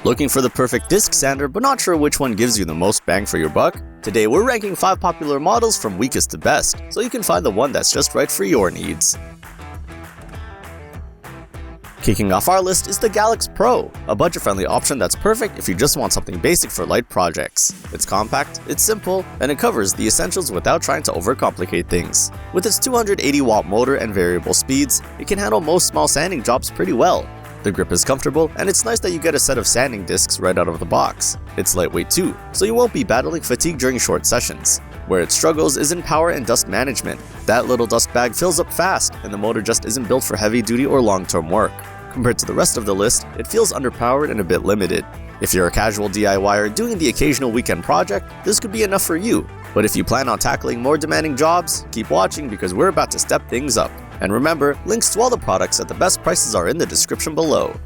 Looking for the perfect disc sander but not sure which one gives you the most bang for your buck? Today we're ranking 5 popular models from weakest to best, so you can find the one that's just right for your needs. Kicking off our list is the GALAX Pro, a budget-friendly option that's perfect if you just want something basic for light projects. It's compact, it's simple, and it covers the essentials without trying to overcomplicate things. With its 280-watt motor and variable speeds, it can handle most small sanding jobs pretty well. The grip is comfortable, and it's nice that you get a set of sanding discs right out of the box. It's lightweight too, so you won't be battling fatigue during short sessions. Where it struggles is in power and dust management. That little dust bag fills up fast, and the motor just isn't built for heavy-duty or long-term work. Compared to the rest of the list, it feels underpowered and a bit limited. If you're a casual DIYer doing the occasional weekend project, this could be enough for you. But if you plan on tackling more demanding jobs, keep watching because we're about to step things up. And remember, links to all the products at the best prices are in the description below.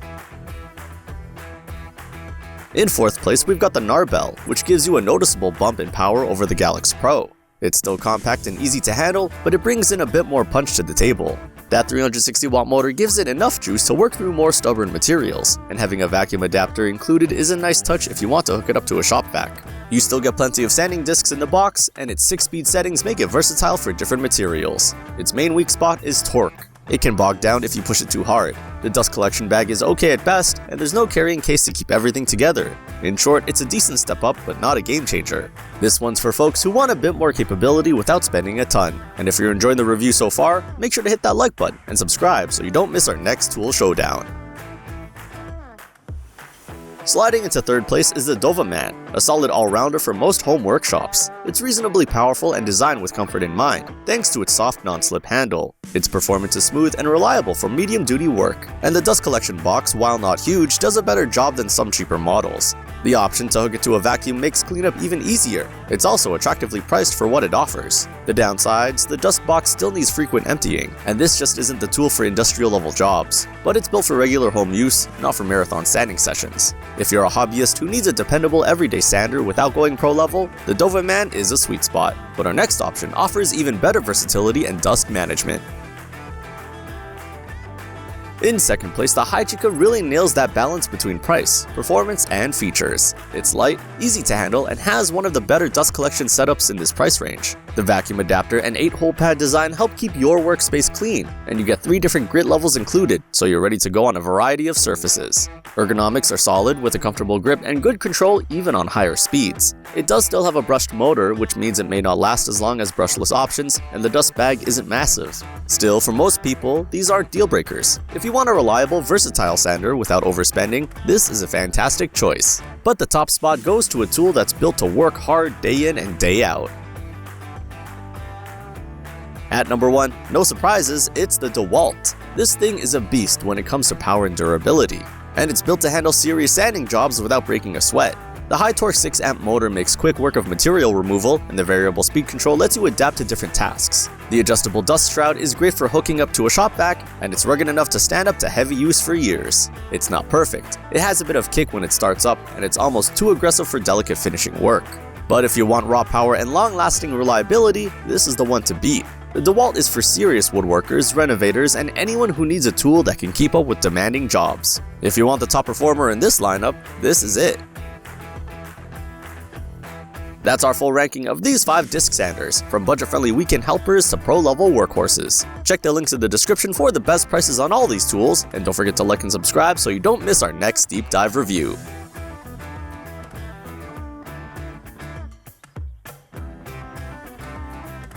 In 4th place, we've got the Narbell, which gives you a noticeable bump in power over the GALAX Pro. It's still compact and easy to handle, but it brings in a bit more punch to the table. That 360-watt motor gives it enough juice to work through more stubborn materials, and having a vacuum adapter included is a nice touch if you want to hook it up to a shop vac. You still get plenty of sanding discs in the box, and its 6-speed settings make it versatile for different materials. Its main weak spot is torque. It can bog down if you push it too hard. The dust collection bag is okay at best, and there's no carrying case to keep everything together. In short, it's a decent step up, but not a game changer. This one's for folks who want a bit more capability without spending a ton. And if you're enjoying the review so far, make sure to hit that like button and subscribe so you don't miss our next tool showdown. Sliding into 3rd place is the DOVAMAN, a solid all-rounder for most home workshops. It's reasonably powerful and designed with comfort in mind, thanks to its soft non-slip handle. Its performance is smooth and reliable for medium-duty work, and the dust collection box, while not huge, does a better job than some cheaper models. The option to hook it to a vacuum makes cleanup even easier. It's also attractively priced for what it offers. The downsides, the dust box still needs frequent emptying, and this just isn't the tool for industrial-level jobs. But it's built for regular home use, not for marathon sanding sessions. If you're a hobbyist who needs a dependable everyday sander without going pro level, the DOVAMAN is a sweet spot. But our next option offers even better versatility and dust management. In 2nd place, the HYCHIKA really nails that balance between price, performance, and features. It's light, easy to handle, and has one of the better dust collection setups in this price range. The vacuum adapter and 8-hole pad design help keep your workspace clean, and you get 3 different grit levels included, so you're ready to go on a variety of surfaces. Ergonomics are solid with a comfortable grip and good control even on higher speeds. It does still have a brushed motor, which means it may not last as long as brushless options, and the dust bag isn't massive. Still, for most people, these aren't deal breakers. If you want a reliable, versatile sander without overspending, this is a fantastic choice. But the top spot goes to a tool that's built to work hard day in and day out. At number 1, no surprises, it's the DEWALT. This thing is a beast when it comes to power and durability, and it's built to handle serious sanding jobs without breaking a sweat. The high-torque 6-amp motor makes quick work of material removal, and the variable speed control lets you adapt to different tasks. The adjustable dust shroud is great for hooking up to a shop vac, and it's rugged enough to stand up to heavy use for years. It's not perfect. It has a bit of kick when it starts up, and it's almost too aggressive for delicate finishing work. But if you want raw power and long-lasting reliability, this is the one to beat. The DEWALT is for serious woodworkers, renovators, and anyone who needs a tool that can keep up with demanding jobs. If you want the top performer in this lineup, this is it. That's our full ranking of these 5 disc sanders, from budget-friendly weekend helpers to pro-level workhorses. Check the links in the description for the best prices on all these tools, and don't forget to like and subscribe so you don't miss our next deep dive review.